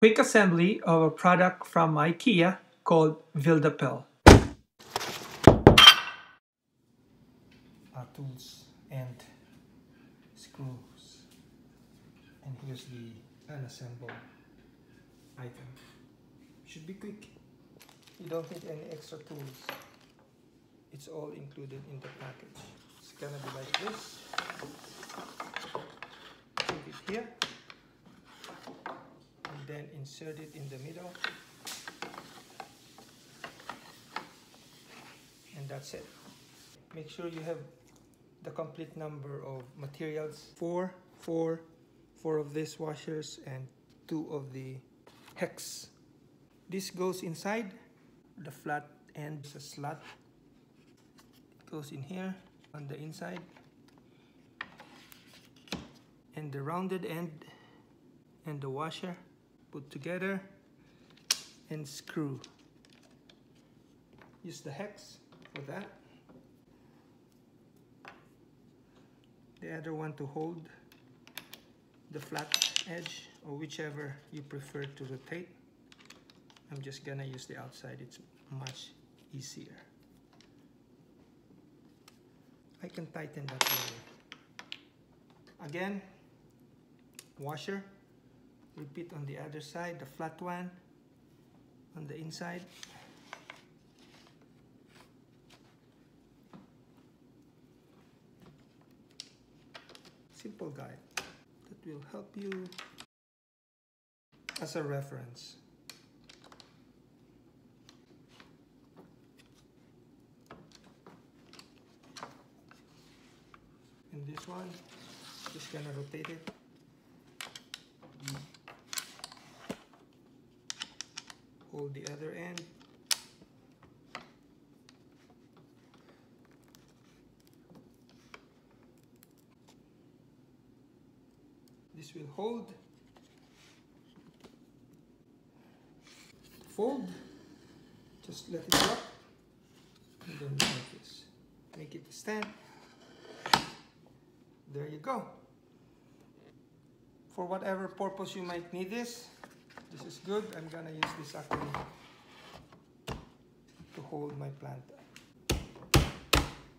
Quick assembly of a product from IKEA called Vildapel. Tools and screws. And here's the unassembled item. Should be quick. You don't need any extra tools. It's all included in the package. It's gonna be like this. Put it here. And then insert it in the middle. And that's it. Make sure you have the complete number of materials. Four of these washers and 2 of the hex. This goes inside. The flat end is a slot. It goes in here on the inside. And the rounded end and the washer put together and screw. Use the hex for that. The other one to hold the flat edge, or whichever you prefer to rotate. I'm just gonna use the outside, it's much easier. I can tighten that later. Again, washer. Repeat on the other side, the flat one on the inside. Simple guide that will help you as a reference. And this one, just gonna rotate it. Hold the other end. This will hold. Fold. Just let it drop. And then like this. Make it stand. There you go. For whatever purpose you might need this is good. I'm gonna use this actually to hold my plant.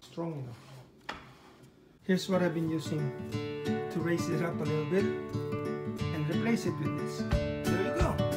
Strong enough. Here's what I've been using to raise it up a little bit and replace it with this. There you go.